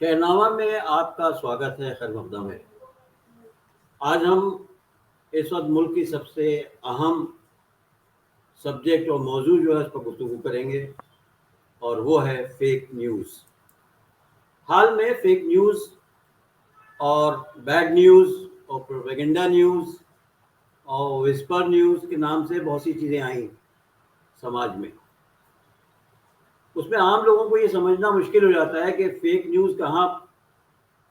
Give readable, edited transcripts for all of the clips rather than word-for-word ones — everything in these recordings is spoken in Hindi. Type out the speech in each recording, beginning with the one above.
शहनामा में आपका स्वागत है। खैर मकदम है। आज हम इस वक्त मुल्क की सबसे अहम सब्जेक्ट और मौजू जो है उस पर गुफ्तगू करेंगे और वो है फेक न्यूज़। हाल में फेक न्यूज़ और बैड न्यूज़ और प्रोपेगेंडा न्यूज़ और विस्पर न्यूज़ के नाम से बहुत सी चीज़ें आई समाज में। उसमें आम लोगों को ये समझना मुश्किल हो जाता है कि फेक न्यूज़ कहाँ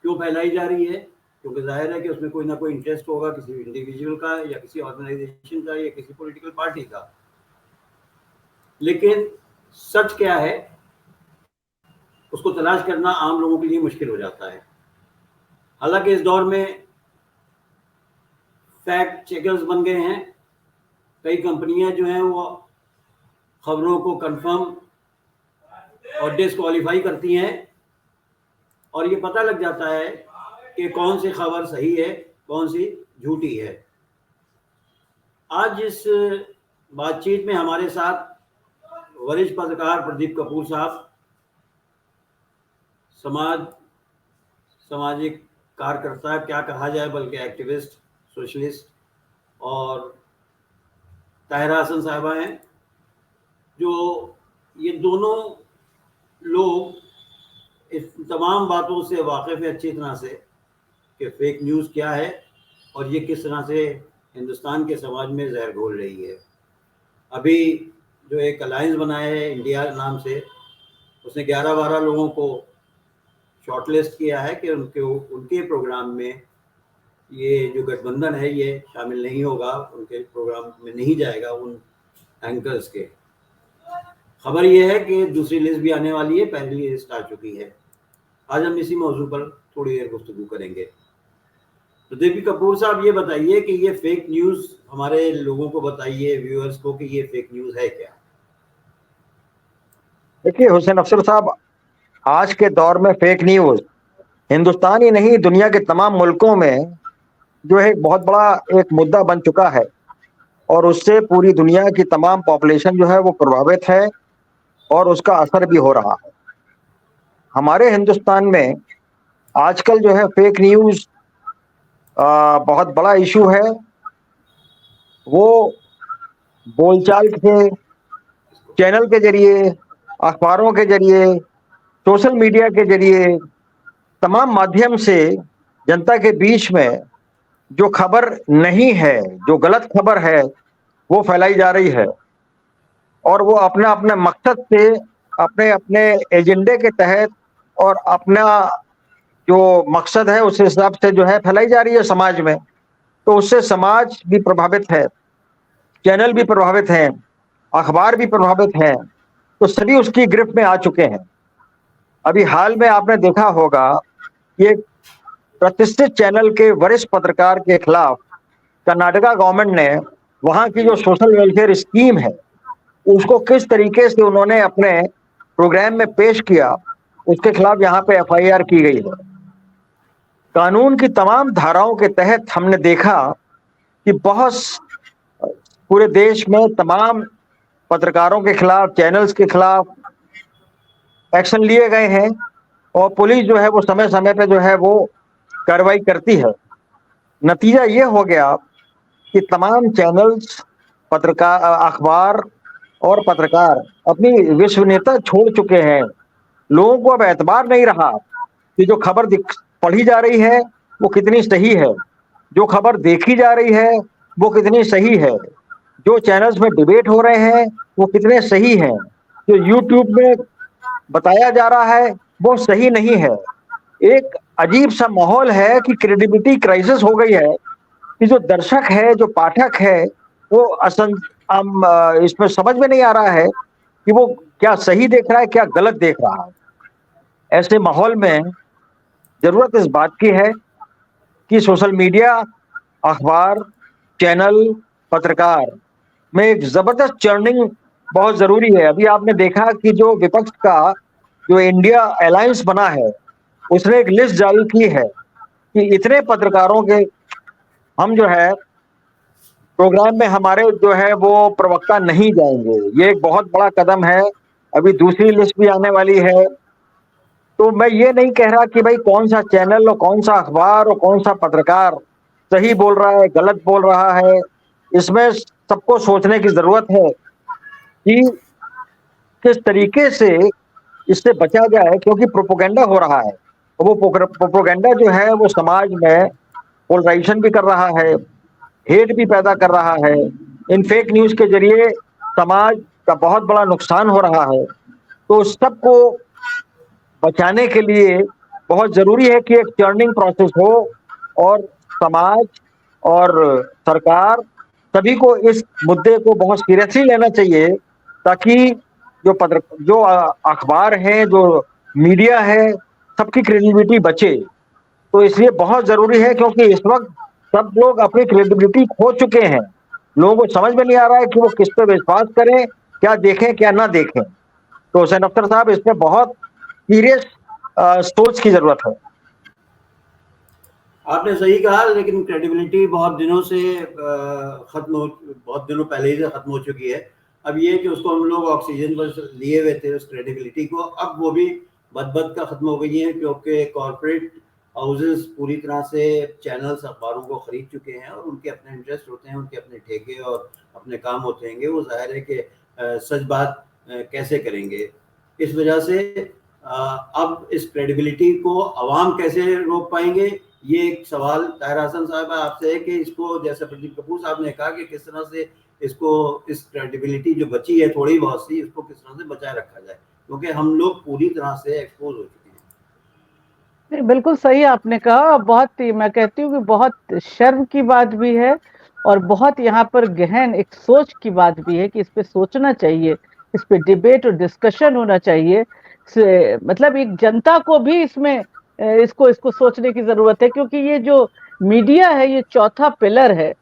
क्यों फैलाई जा रही है, क्योंकि जाहिर है कि उसमें कोई ना कोई इंटरेस्ट होगा किसी इंडिविजुअल का या किसी ऑर्गेनाइजेशन का या किसी पॉलिटिकल पार्टी का। लेकिन सच क्या है उसको तलाश करना आम लोगों के लिए मुश्किल हो जाता है। हालांकि इस दौर में फैक्ट चेकर्स बन गए हैं। कई कंपनियां जो हैं वो खबरों को कंफर्म और डिसक्वालीफाई करती हैं और ये पता लग जाता है कि कौन सी खबर सही है कौन सी झूठी है। आज इस बातचीत में हमारे साथ वरिष्ठ पत्रकार प्रदीप कपूर साहब, सामाजिक कार्यकर्ता क्या कहा जाए बल्कि एक्टिविस्ट, सोशलिस्ट, और ताहिरा हसन साहिबा हैं, जो ये दोनों लोग इस तमाम बातों से वाकिफ़ है अच्छी तरह से कि फेक न्यूज़ क्या है और ये किस तरह से हिंदुस्तान के समाज में जहर घोल रही है। अभी जो एक अलायंस बनाया है इंडिया नाम से, उसने 11-12 लोगों को शॉर्टलिस्ट किया है कि उनके प्रोग्राम में ये जो गठबंधन है ये शामिल नहीं होगा, उनके प्रोग्राम में नहीं जाएगा उन एंकर्स के। खबर ये है कि दूसरी लिस्ट भी आने वाली है, पहली लिस्ट आ चुकी है। आज हम इसी मौजू पर थोड़ी देर गुफ्तगू करेंगे। तो प्रदीप कपूर साहब, ये बताइए कि ये फेक न्यूज़ हमारे लोगों को बताइए, व्यूअर्स को, कि ये फेक न्यूज़ है क्या? देखिए हुसैन अफसर साहब, आज के दौर में फेक न्यूज हिंदुस्तान ही नहीं दुनिया के तमाम मुल्कों में जो है एक बहुत बड़ा एक मुद्दा बन चुका है और उससे पूरी दुनिया की तमाम पॉपुलेशन जो है वो प्रभावित है और उसका असर भी हो रहा है। हमारे हिंदुस्तान में आजकल जो है फेक न्यूज बहुत बड़ा इशू है। वो बोलचाल के चैनल के जरिए, अखबारों के जरिए, सोशल मीडिया के जरिए, तमाम माध्यम से जनता के बीच में जो खबर नहीं है, जो गलत खबर है, वो फैलाई जा रही है और वो अपना अपने मकसद से, अपने अपने एजेंडे के तहत और अपना जो मकसद है उस हिसाब से जो है फैलाई जा रही है समाज में। तो उससे समाज भी प्रभावित है, चैनल भी प्रभावित हैं, अखबार भी प्रभावित हैं, तो सभी उसकी गिरफ्त में आ चुके हैं। अभी हाल में आपने देखा होगा ये प्रतिष्ठित चैनल के वरिष्ठ पत्रकार के खिलाफ कर्नाटका गवर्नमेंट ने वहां की जो सोशल वेलफेयर स्कीम है उसको किस तरीके से उन्होंने अपने प्रोग्राम में पेश किया, उसके खिलाफ यहाँ पे एफआईआर की गई है। कानून की तमाम धाराओं के तहत हमने देखा कि बहुत पूरे देश में तमाम पत्रकारों के खिलाफ, चैनल्स के खिलाफ एक्शन लिए गए हैं और पुलिस जो है वो समय समय पे जो है वो कार्रवाई करती है। नतीजा ये हो गया कि तमाम चैनल्स, पत्रकार, अखबार और पत्रकार अपनी विश्वसनीयता छोड़ चुके हैं। लोगों को अब एतबार नहीं रहा कि जो खबर पढ़ी जा रही है वो कितनी सही है, जो खबर देखी जा रही है वो कितनी सही है, जो चैनल्स में डिबेट हो रहे हैं वो कितने सही हैं, जो यूट्यूब में बताया जा रहा है वो सही नहीं है। एक अजीब सा माहौल है कि क्रेडिबिलिटी क्राइसिस हो गई है कि जो दर्शक है, जो पाठक है, वो इसमें समझ में नहीं आ रहा है कि वो क्या सही देख रहा है, क्या गलत देख रहा है। ऐसे माहौल में जरूरत इस बात की है कि सोशल मीडिया, अखबार, चैनल, पत्रकार में एक जबरदस्त चर्निंग बहुत जरूरी है। अभी आपने देखा कि जो विपक्ष का जो इंडिया अलायंस बना है उसने एक लिस्ट जारी की है कि इतने पत्रकारों के हम जो है प्रोग्राम में हमारे जो है वो प्रवक्ता नहीं जाएंगे। ये एक बहुत बड़ा कदम है। अभी दूसरी लिस्ट भी आने वाली है तो मैं ये नहीं कह रहा कि भाई कौन सा चैनल और कौन सा अखबार और कौन सा पत्रकार सही बोल रहा है, गलत बोल रहा है। इसमें सबको सोचने की जरूरत है कि किस तरीके से इससे बचा जाए, क्योंकि प्रोपोगंडा हो रहा है। और वो प्रोपोगंडा जो है वो समाज में पोलराइजेशन भी कर रहा है, हेट भी पैदा कर रहा है। इन फेक न्यूज के जरिए समाज का बहुत बड़ा नुकसान हो रहा है। तो सबको बचाने के लिए बहुत जरूरी है कि एक टर्निंग प्रोसेस हो, और समाज और सरकार सभी को इस मुद्दे को बहुत सीरियसली लेना चाहिए, ताकि जो अखबार है, जो मीडिया है, सबकी क्रेडिबिलिटी बचे। तो इसलिए बहुत जरूरी है, क्योंकि इस वक्त सब लोग अपनी क्रेडिबिलिटी खो चुके हैं। लोगों को समझ में नहीं आ रहा है कि वो किस पे विश्वास करें, क्या देखें क्या ना देखें। तो हुसैन अख्तर साहब, इसमें बहुत सीरियस सोच की जरूरत है। आपने सही कहा, लेकिन क्रेडिबिलिटी बहुत दिनों से बहुत दिनों पहले ही से खत्म हो चुकी है। अब ये कि उसको हम लोग ऑक्सीजन पर लिए हुए थे उस क्रेडिबिलिटी को, अब वो भी बद का खत्म हो गई है, क्योंकि कॉरपोरेट हाउसेस पूरी तरह से चैनल्स अखबारों को खरीद चुके हैं और उनके अपने इंटरेस्ट होते हैं, उनके अपने ठेके और अपने काम होते हैं। वो जाहिर है कि सच बात कैसे करेंगे। इस वजह से अब इस क्रेडिबिलिटी को अवाम कैसे रोक पाएंगे, ये एक सवाल ताहिर हसन साहब आपसे है कि इसको, जैसे प्रदीप कपूर साहब ने कहा, कि किस तरह से इसको, इस क्रेडिबिलिटी जो बची है थोड़ी बहुत सी, इसको किस तरह से बचाए रखा जाए, क्योंकि हम लोग पूरी तरह से एक्सपोज हो चुके हैं। नहीं, बिल्कुल सही आपने कहा। बहुत ही, मैं कहती हूँ कि बहुत शर्म की बात भी है और बहुत यहाँ पर गहन एक सोच की बात भी है कि इस पे सोचना चाहिए, इस पे डिबेट और डिस्कशन होना चाहिए। मतलब एक जनता को भी इसमें इसको इसको सोचने की जरूरत है, क्योंकि ये जो मीडिया है ये चौथा पिलर है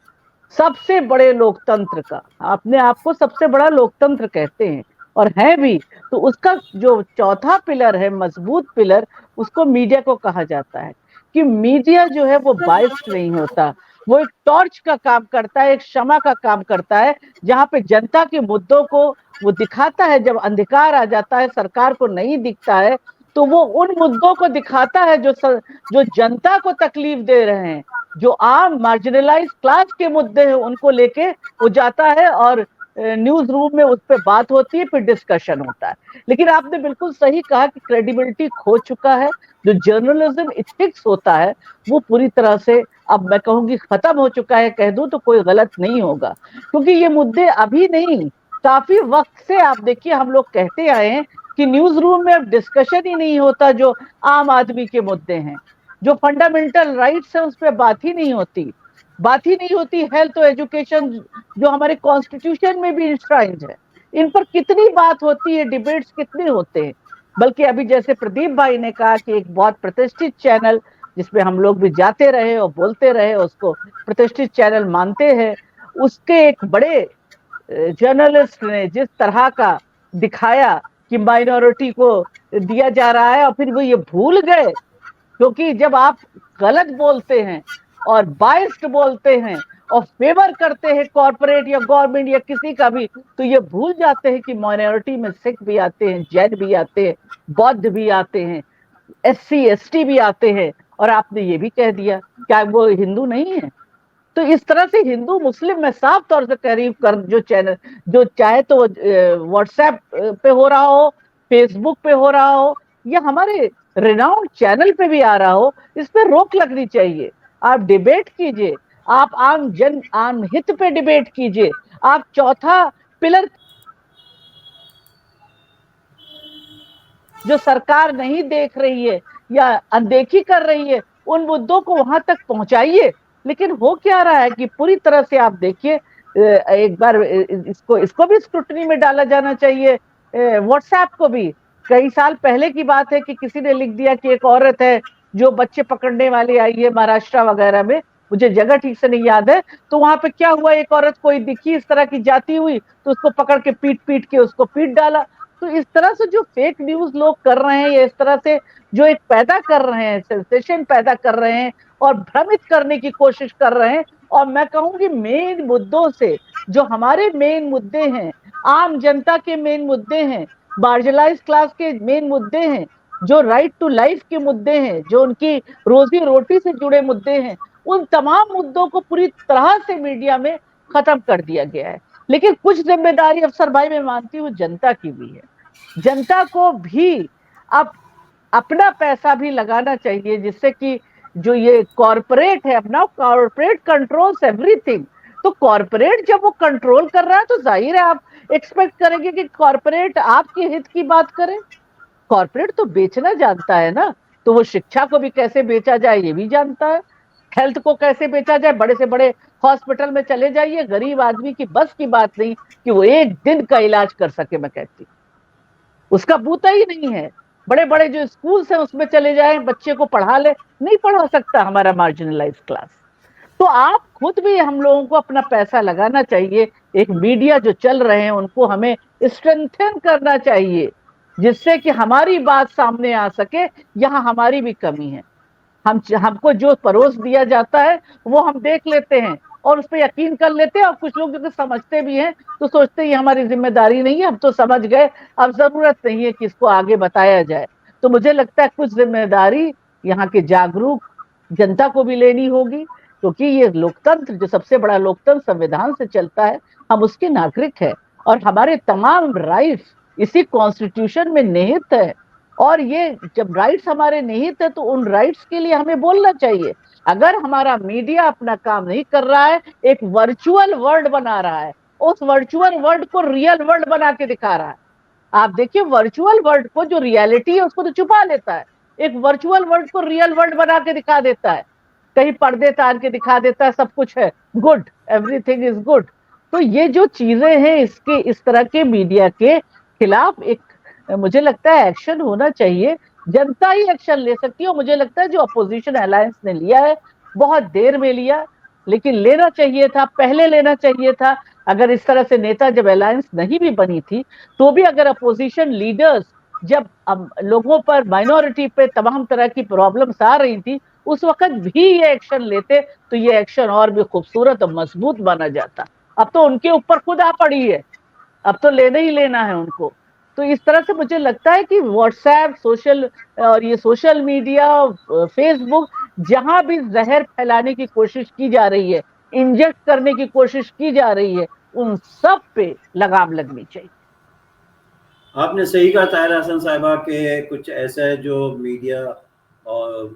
सबसे बड़े लोकतंत्र का। अपने आप को सबसे बड़ा लोकतंत्र कहते हैं और है भी। तो उसका जो चौथा पिलर है, मजबूत पिलर, उसको मीडिया को कहा जाता है। कि मीडिया जो है वो बायस्ड नहीं होता, वो एक टॉर्च का काम करता है, एक शमा का काम करता है, जहां पे जनता के मुद्दों को वो दिखाता है। जब अंधकार आ जाता है, सरकार को नहीं दिखता है, तो वो उन मुद्दों को दिखाता है जो जनता को तकलीफ दे रहे हैं, जो आम मार्जिनलाइज क्लास के मुद्दे हैं, उनको लेके वो जाता है और न्यूज रूम में उस पर बात होती है, फिर डिस्कशन होता है। लेकिन आपने बिल्कुल सही कहा कि क्रेडिबिलिटी खो चुका है। जो जर्नलिज्म इथिक्स होता है वो पूरी तरह से, अब मैं कहूंगी, खत्म हो चुका है। कह दूं तो कोई गलत नहीं होगा, क्योंकि ये मुद्दे अभी नहीं, काफी वक्त से आप देखिए हम लोग कहते आए हैं कि न्यूज रूम में अब डिस्कशन ही नहीं होता। जो आम आदमी के मुद्दे हैं, जो फंडामेंटल राइट्स है, उस पर बात ही नहीं होती। बात ही नहीं होती। हेल्थ और एजुकेशन जो हमारे कॉन्स्टिट्यूशन में भी इंश्राइंड है, इन पर कितनी बात होती है, डिबेट्स कितने होते हैं। बल्कि अभी जैसे प्रदीप भाई ने कहा कि एक बहुत प्रतिष्ठित चैनल, जिसपे हम लोग भी जाते रहे और बोलते रहे, उसको प्रतिष्ठित चैनल मानते हैं, उसके एक बड़े जर्नलिस्ट ने जिस तरह का दिखाया कि माइनॉरिटी को दिया जा रहा है, और फिर वो ये भूल गए, क्योंकि जब आप गलत बोलते हैं और बाइस्ड बोलते हैं और फेवर करते हैं कॉर्पोरेट या गवर्नमेंट या किसी का भी, तो ये भूल जाते हैं कि माइनॉरिटी में सिख भी आते हैं, जैन भी आते हैं, बौद्ध भी आते हैं, SC ST भी आते हैं। और आपने ये भी कह दिया क्या वो हिंदू नहीं है? तो इस तरह से हिंदू मुस्लिम में साफ तौर से करीब कर, जो चैनल, जो चाहे तो व्हाट्सएप पे हो रहा हो, फेसबुक पे हो रहा हो, या हमारे रिनाउंड चैनल पे भी आ रहा हो, इस पे रोक लगनी चाहिए। आप डिबेट कीजिए, आप आम हित पे डिबेट कीजिए। आप चौथा पिलर जो सरकार नहीं देख रही है या अनदेखी कर रही है, उन मुद्दों को वहां तक पहुंचाइए। लेकिन हो क्या रहा है कि पूरी तरह से आप देखिए, एक बार इसको भी स्क्रूटनी में डाला जाना चाहिए। व्हाट्सएप को भी, कई साल पहले की बात है कि किसी ने लिख दिया कि एक औरत है जो बच्चे पकड़ने वाली आई है महाराष्ट्र वगैरह में, मुझे जगह ठीक से नहीं याद है। तो वहां पे क्या हुआ, एक औरत कोई दिखी इस तरह की जाती हुई, तो उसको पकड़ के पीट पीट के उसको पीट डाला। तो इस तरह से जो फेक न्यूज लोग कर रहे हैं, या इस तरह से जो एक पैदा कर रहे हैं, सेंसेशन पैदा कर रहे हैं और भ्रमित करने की कोशिश कर रहे हैं, और मैं कहूंगी मेन मुद्दों से, जो हमारे मेन मुद्दे हैं, आम जनता के मेन मुद्दे हैं, मार्जिनलाइज क्लास के मेन मुद्दे हैं, जो राइट टू लाइफ के मुद्दे हैं, जो उनकी रोजी रोटी से जुड़े मुद्दे हैं, उन तमाम मुद्दों को पूरी तरह से मीडिया में खत्म कर दिया गया है। लेकिन कुछ जिम्मेदारी अफसर भाई मैं मानती हूँ जनता की भी है। जनता को भी अब अपना पैसा भी लगाना चाहिए, जिससे कि जो ये कॉरपोरेट है अपना, कॉरपोरेट कंट्रोल्स एवरीथिंग। तो कॉरपोरेट जब वो कंट्रोल कर रहा है तो जाहिर है आप एक्सपेक्ट करेंगे कि कॉरपोरेट आपके हित की बात करे। कॉरपोरेट तो बेचना जानता है ना, तो वो शिक्षा को भी कैसे बेचा जाए ये भी जानता है, हेल्थ को कैसे बेचा जाए। बड़े से बड़े हॉस्पिटल में चले जाइए, गरीब आदमी की बस की बात नहीं कि वो एक दिन का इलाज कर सके, मैं कहती उसका बूता ही नहीं है। बड़े बड़े जो स्कूल्स हैं उसमें चले जाएं, बच्चे को पढ़ा ले, नहीं पढ़ा सकता हमारा मार्जिनलाइज क्लास। तो आप खुद भी, हम लोगों को अपना पैसा लगाना चाहिए। एक मीडिया जो चल रहे हैं उनको हमें स्ट्रेंथन करना चाहिए, जिससे कि हमारी बात सामने आ सके। यहाँ हमारी भी कमी है, हमको जो परोस दिया जाता है वो हम देख लेते हैं और उस पर यकीन कर लेते हैं, और कुछ लोग जो समझते भी हैं तो सोचते हैं ये हमारी जिम्मेदारी नहीं है, हम तो समझ गए, अब जरूरत नहीं है कि इसको आगे बताया जाए। तो मुझे लगता है कुछ जिम्मेदारी यहाँ के जागरूक जनता को भी लेनी होगी, क्योंकि ये लोकतंत्र जो सबसे बड़ा लोकतंत्र संविधान से चलता है, हम उसके नागरिक हैं और हमारे तमाम राइट्स इसी कॉन्स्टिट्यूशन में निहित है। और ये जब राइट्स हमारे निहित है तो उन राइट्स के लिए हमें बोलना चाहिए। अगर हमारा मीडिया अपना काम नहीं कर रहा है, एक वर्चुअल वर्ल्ड बना रहा है, उस वर्चुअल वर्ल्ड को रियल वर्ल्ड बना के दिखा रहा है। आप देखिए वर्चुअल वर्ल्ड को, जो रियलिटी है उसको तो छुपा लेता है, एक वर्चुअल वर्ल्ड को रियल वर्ल्ड बना के दिखा देता है, कहीं पर्दे तार के दिखा देता है, सब कुछ है गुड, एवरीथिंग इज गुड। तो ये जो चीजें हैं, इसके इस तरह के मीडिया के खिलाफ एक मुझे लगता है एक्शन होना चाहिए। जनता ही एक्शन ले सकती है, और मुझे लगता है जो अपोजिशन अलायंस ने लिया है बहुत देर में लिया, लेकिन लेना चाहिए था, पहले लेना चाहिए था। अगर इस तरह से नेता जब अलायंस नहीं भी बनी थी तो भी अगर अपोजिशन लीडर्स जब लोगों पर, माइनॉरिटी पे तमाम तरह की प्रॉब्लम्स आ रही थी, उस वक्त भी ये एक्शन लेते तो ये एक्शन और भी खूबसूरत और मजबूत बना जाता। अब तो उनके ऊपर खुद आ पड़ी है, अब तो लेना ही लेना है उनको। तो इस तरह से मुझे लगता है कि व्हाट्सएप, सोशल और ये सोशल मीडिया, फेसबुक, जहां भी जहर फैलाने की कोशिश की जा रही है, इंजेक्ट करने की कोशिश की जा रही है, उन सब पे लगाम लगनी चाहिए। आपने सही कहा ताहिरा हसन साहिबा के कुछ ऐसा है जो मीडिया और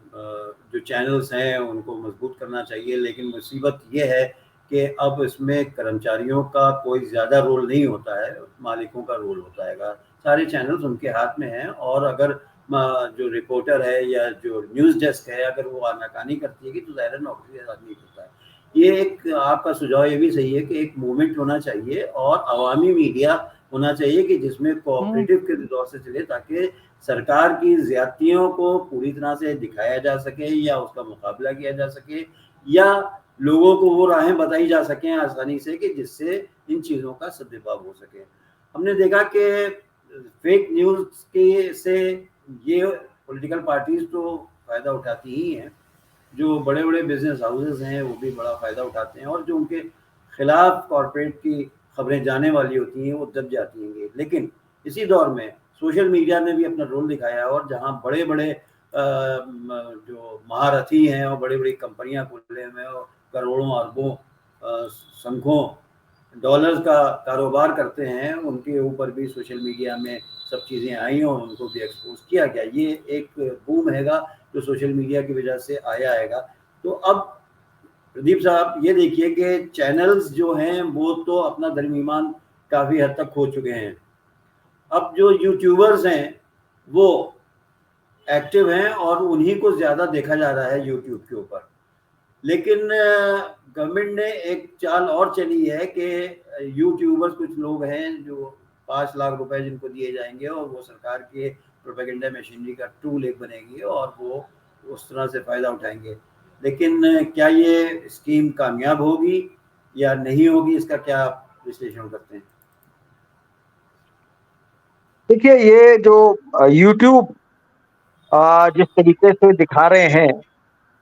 जो चैनल्स हैं उनको मजबूत करना चाहिए, लेकिन मुसीबत ये है कि अब इसमें कर्मचारियों का कोई ज़्यादा रोल नहीं होता है, मालिकों का रोल होता है। सारे चैनल्स उनके हाथ में हैं, और अगर जो रिपोर्टर है या जो न्यूज़ डेस्क है अगर वो आनाकानी करती है कि तो ज़ाहिर नौकरी नहीं होता है। ये एक आपका सुझाव ये भी सही है कि एक मूवमेंट होना चाहिए और अवामी मीडिया होना चाहिए कि जिसमें कोऑपरेटिव के दौर से चले, ताकि सरकार की ज्यादतियों को पूरी तरह से दिखाया जा सके या उसका मुकाबला किया जा सके, या लोगों को वो राहें बताई जा सकें आसानी से कि जिससे इन चीज़ों का सदुपयोग हो सके। हमने देखा कि फेक न्यूज़ के से ये पॉलिटिकल पार्टीज तो फ़ायदा उठाती ही हैं, जो बड़े बड़े बिजनेस हाउसेस हैं वो भी बड़ा फ़ायदा उठाते हैं, और जो उनके खिलाफ कॉरपोरेट की खबरें जाने वाली होती हैं वो दब जाती हैं। लेकिन इसी दौर में सोशल मीडिया ने भी अपना रोल दिखाया है, और जहां बड़े बड़े जो महारथी हैं और बड़ी बड़ी कंपनियां खुले हुए और करोड़ों अरबों संख्यों डॉलर्स का कारोबार करते हैं, उनके ऊपर भी सोशल मीडिया में सब चीज़ें आई और उनको भी एक्सपोज किया गया। ये एक बूम हैगा जो सोशल मीडिया की वजह से आया हैगा। तो अब प्रदीप साहब ये देखिए कि चैनल्स जो हैं वो तो अपना दरमीमान काफ़ी हद तक खो चुके हैं। अब जो यूट्यूबर्स हैं वो एक्टिव हैं और उन्हीं को ज़्यादा देखा जा रहा है यूट्यूब के ऊपर। लेकिन गवर्नमेंट ने एक चाल और चली है कि यूट्यूबर्स कुछ लोग हैं जो 5 लाख रुपए जिनको दिए जाएंगे और वो सरकार के प्रोपेगेंडा मशीनरी का टूल एक बनेगी और वो उस तरह से फ़ायदा उठाएंगे। लेकिन क्या ये स्कीम कामयाब होगी या नहीं होगी, इसका क्या विश्लेषण करते हैं? देखिए, ये जो YouTube जिस तरीके से दिखा रहे हैं,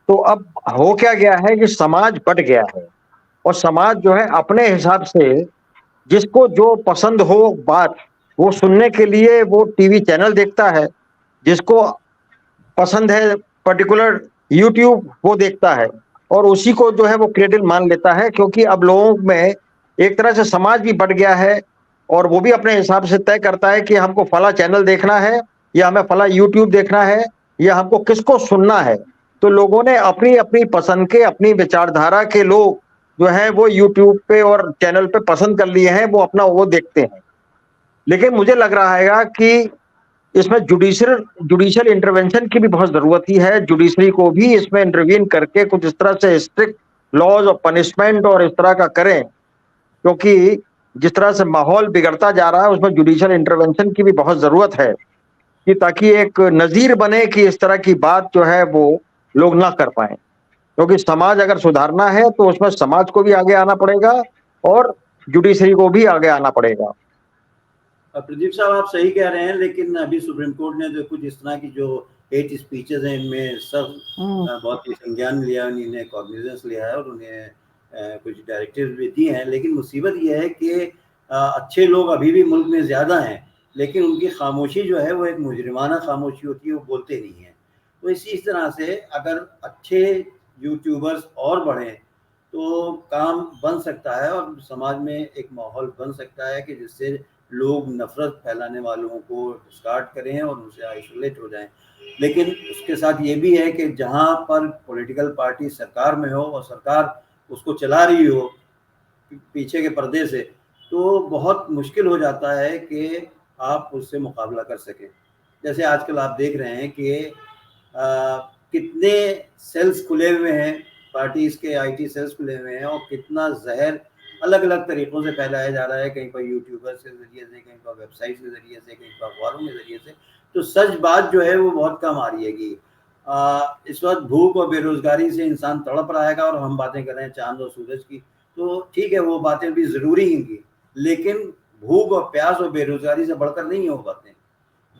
तो अब हो क्या गया है कि समाज बट गया है, और समाज जो है अपने हिसाब से जिसको जो पसंद हो बात, वो सुनने के लिए वो टीवी चैनल देखता है, जिसको पसंद है पर्टिकुलर यूट्यूब वो देखता है और उसी को जो है वो क्रेडिट मान लेता है, क्योंकि अब लोगों में एक तरह से समाज भी बढ़ गया है और वो भी अपने हिसाब से तय करता है कि हमको फला चैनल देखना है या हमें फला यूट्यूब देखना है या हमको किसको सुनना है। तो लोगों ने अपनी अपनी पसंद के, अपनी विचारधारा के लोग जो है वो यूट्यूब पे और चैनल पे पसंद कर लिए हैं, वो अपना वो देखते हैं। लेकिन मुझे लग रहा है कि इसमें जुडिशियल इंटरवेंशन की भी बहुत जरूरत ही है। जुडिशरी को भी इसमें इंटरवीन करके कुछ इस तरह से स्ट्रिक्ट लॉज और पनिशमेंट और इस तरह का करें, क्योंकि जिस तरह से माहौल बिगड़ता जा रहा है उसमें जुडिशियल इंटरवेंशन की भी बहुत जरूरत है, कि ताकि एक नजीर बने कि इस तरह की बात जो है वो लोग ना कर पाए। क्योंकि समाज अगर सुधारना है तो उसमें समाज को भी आगे आना पड़ेगा और जुडिशरी को भी आगे आना पड़ेगा। प्रदीप साहब, आप सही कह रहे हैं, लेकिन अभी सुप्रीम कोर्ट ने जो कुछ इस तरह की जो हेट स्पीचेस हैं इनमें सब बहुत ही संज्ञान लिया, उन्हें कॉग्निजेंस लिया है और उन्हें कुछ डायरेक्टिव्स भी दिए हैं। लेकिन मुसीबत यह है कि अच्छे लोग अभी भी मुल्क में ज़्यादा हैं, लेकिन उनकी खामोशी जो है वो एक मुजरिमाना खामोशी होती है, वो बोलते नहीं हैं। तो इसी तरह से अगर अच्छे यूट्यूबर्स और बढ़ें तो काम बन सकता है और समाज में एक माहौल बन सकता है कि जिससे लोग नफरत फैलाने वालों को डिस्कार्ड करें और उनसे आइसोलेट हो जाएं। लेकिन उसके साथ ये भी है कि जहाँ पर पॉलिटिकल पार्टी सरकार में हो और सरकार उसको चला रही हो पीछे के पर्दे से, तो बहुत मुश्किल हो जाता है कि आप उससे मुकाबला कर सकें। जैसे आजकल आप देख रहे हैं कि कितने सेल्स खुले हुए हैं, पार्टीज के आईटी सेल्स खुले हुए हैं, और कितना जहर अलग अलग तरीक़ों से फैलाया जा रहा है, कहीं पर यूट्यूबर्स के ज़रिए से, कहीं पर वेबसाइट के ज़रिए से, कहीं पर अखबारों के ज़रिए से। तो सच बात जो है वो बहुत कम आ रही है कि इस वक्त भूख और बेरोज़गारी से इंसान तड़प रहा है और हम बातें कर रहे हैं चाँद और सूरज की, तो ठीक है वो बातें भी ज़रूरी हैं, लेकिन भूख और प्यास और बेरोज़गारी से बढ़कर नहीं है वो बातें।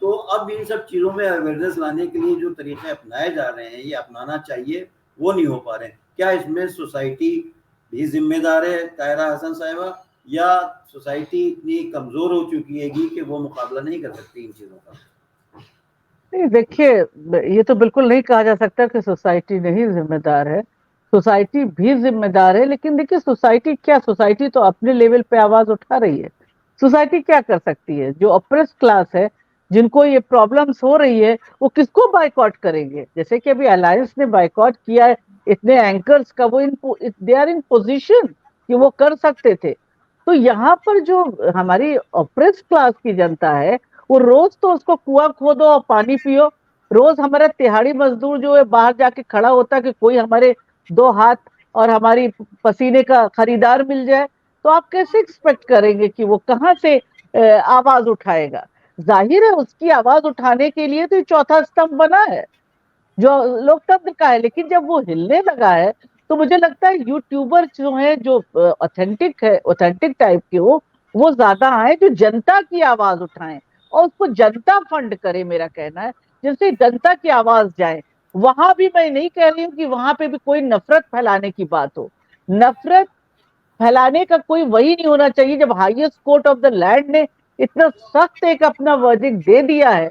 तो अब इन सब चीज़ों में अवेयरनेस लाने के लिए जो तरीक़े अपनाए जा रहे हैं, ये अपनाना चाहिए, वो नहीं हो पा रहे हैं। क्या इसमें सोसाइटी भी जिम्मेदार है तायरा हसन साहिबा, या सोसाइटी इतनी कमज़ोर हो चुकी है कि वो मुकाबला नहीं कर सकती इन चीज़ों का? नहीं, देखिए, ये तो बिल्कुल नहीं कहा जा सकता कि सोसाइटी नहीं जिम्मेदार है। सोसाइटी भी जिम्मेदार है, लेकिन देखिए सोसाइटी तो अपने लेवल पे आवाज उठा रही है। सोसाइटी क्या कर सकती है? जो अप्रेस क्लास है, जिनको ये प्रॉब्लम्स हो रही है, वो किसको बायकॉट करेंगे? जैसे कि अभी अलायंस ने बायकॉट किया है इतने एंकर्स का, वो दे आर इन पोजिशन कि वो कर सकते थे। तो यहाँ पर जो हमारी अप्रेस क्लास की जनता है, वो रोज तो उसको कुआं खोदो और पानी पियो। रोज हमारा तिहाड़ी मजदूर जो है बाहर जाके खड़ा होता है कि कोई हमारे 2 हाथ और हमारी पसीने का खरीदार मिल जाए। तो आप कैसे एक्सपेक्ट करेंगे कि वो कहाँ से आवाज उठाएगा? जाहिर है उसकी आवाज उठाने के लिए तो ये चौथा स्तंभ बना है जो लोकतंत्र का है। लेकिन जब वो हिलने लगा है तो मुझे लगता है यूट्यूबर जो है, जो ऑथेंटिक टाइप के वो ज्यादा आए, जो जनता की आवाज उठाएं और उसको जनता फंड करे। मेरा कहना है जिससे जनता की आवाज जाए। वहां भी मैं नहीं कह रही हूँ कि वहां पे भी कोई नफरत फैलाने की बात हो। नफरत फैलाने का कोई वही नहीं होना चाहिए। जब highest court of the land ने इतना सख्त एक अपना वर्डिक्ट दे दिया है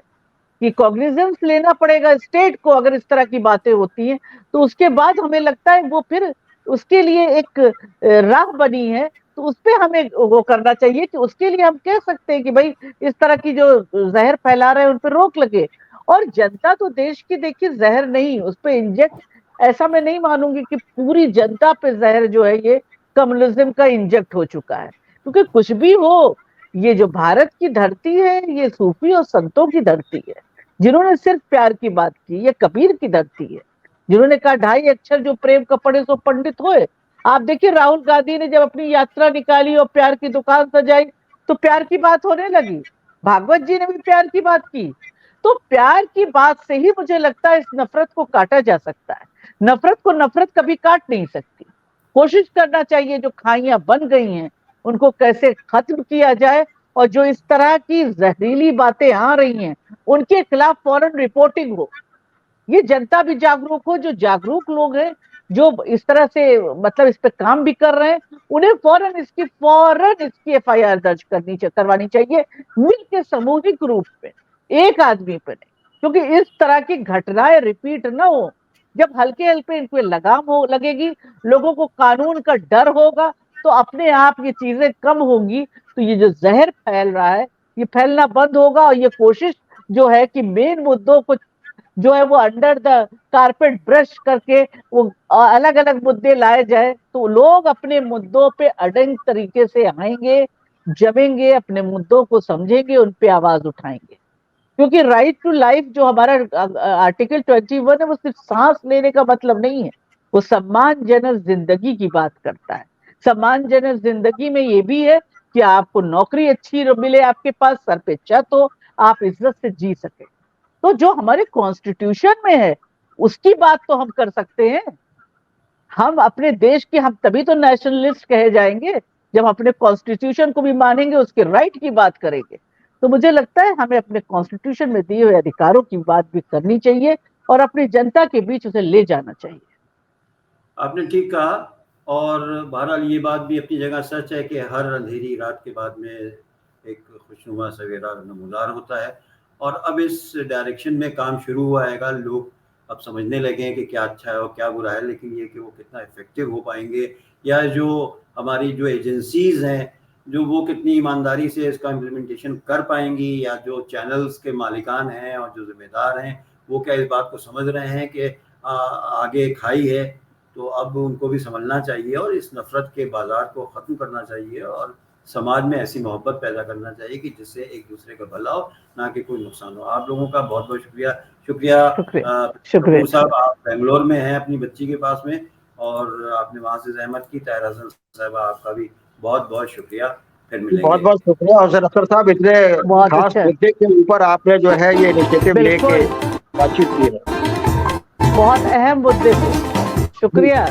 कि कॉग्निजेंस लेना पड़ेगा स्टेट को अगर इस तरह की बातें होती हैं, तो उसके बाद हमें लगता है वो फिर उसके लिए एक राह बनी है, तो उस पर हमें वो करना चाहिए कि उसके लिए हम कह सकते हैं कि भाई इस तरह की जो जहर फैला रहे हैं उन पर रोक लगे। और जनता तो देश की देखिए जहर नहीं, उस पर इंजेक्ट, ऐसा मैं नहीं मानूंगी कि पूरी जनता पे जहर जो है ये कम्युनिज्म का इंजेक्ट हो चुका है। क्योंकि कुछ भी हो, ये जो भारत की धरती है ये सूफी और संतों की धरती है, जिन्होंने सिर्फ प्यार की बात की। ये कबीर की धरती है, जिन्होंने कहा 2.5 अक्षर जो प्रेम कपड़े सो पंडित होए। आप देखिए राहुल गांधी ने जब अपनी यात्रा निकाली और प्यार की दुकान सजाई तो प्यार की बात होने लगी। भागवत जी ने भी प्यार की बात की। तो प्यार की बात से ही मुझे लगता है इस नफरत को काटा जा सकता है। नफरत को नफरत कभी काट नहीं सकती। कोशिश करना चाहिए जो खाइयां बन गई हैं उनको कैसे खत्म किया जाए, और जो इस तरह की जहरीली बातें आ रही हैं उनके खिलाफ फौरन रिपोर्टिंग हो। ये जनता भी जागरूक हो, जो जागरूक लोग हैं जो इस तरह से मतलब इस पे काम भी कर रहे हैं, उन्हें फौरन इसकी एफआईआर दर्ज करवानी चाहिए, मिलकर सामूहिक रूप में, एक आदमी पे नहीं। क्योंकि इस तरह की घटनाएं रिपीट ना हो। जब हल्के हल्के इन पे लगाम हो लगेगी, लोगों को कानून का डर होगा, तो अपने आप ये चीजें कम होंगी। तो ये जो जहर फैल रहा है ये फैलना बंद होगा, और ये कोशिश जो है कि मेन मुद्दों को जो है वो अंडर द कारपेट ब्रश करके वो अलग अलग मुद्दे लाए जाए, तो लोग अपने मुद्दों पे अड़ंग तरीके से आएंगे, जमेंगे, अपने मुद्दों को समझेंगे, उन पे आवाज उठाएंगे। क्योंकि राइट टू लाइफ जो हमारा आर्टिकल 21 है, वो सिर्फ सांस लेने का मतलब नहीं है, वो सम्मानजनक जिंदगी की बात करता है। सम्मानजनक जिंदगी में ये भी है कि आपको नौकरी अच्छी मिले, आपके पास सर पे छत हो, आप इज्जत से जी सके। तो जो हमारे कॉन्स्टिट्यूशन में है उसकी बात तो हम कर सकते हैं। हम अपने देश के, हम तभी तो नेशनलिस्ट कहे जाएंगे जब अपने कॉन्स्टिट्यूशन को भी मानेंगे, उसके राइट की बात करेंगे। तो मुझे लगता है हमें अपने कॉन्स्टिट्यूशन में दिए हुए अधिकारों की बात भी करनी चाहिए और अपनी जनता के बीच उसे ले जाना चाहिए। आपने ठीक कहा, और बहरहाल ये बात भी अपनी जगह सच है कि हर अंधेरी रात के बाद में एक खुशनुमा सवेरा नमूदार होता है, और अब इस डायरेक्शन में काम शुरू हुआ है। लोग अब समझने लगे हैं कि क्या अच्छा है और क्या बुरा है, लेकिन ये कि वो कितना इफेक्टिव हो पाएंगे, या जो हमारी जो एजेंसीज हैं जो वो कितनी ईमानदारी से इसका इम्प्लीमेंटेशन कर पाएंगी, या जो चैनल्स के मालिकान हैं और जो जिम्मेदार हैं वो क्या इस बात को समझ रहे हैं कि आगे खाई है। तो अब उनको भी समझना चाहिए और इस नफरत के बाजार को ख़त्म करना चाहिए, और समाज में ऐसी मोहब्बत पैदा करना चाहिए कि जिससे एक दूसरे का भला हो, ना कि कोई नुकसान हो। आप लोगों का बहुत बहुत शुक्रिया। शुक्रिया साहब, आप बेंगलोर में हैं अपनी बच्ची के पास में, और आपने वहाँ से ज़हमत की। ताहिर हसन साहबा, आपका भी बहुत बहुत शुक्रिया। फिर मिलेंगे। बहुत बहुत शुक्रिया। और अख्तर साहब, इतने खास मुद्दे के ऊपर आपने जो है ये इनिशिएटिव लेके बातचीत की है, बहुत अहम मुद्दे पे। शुक्रिया।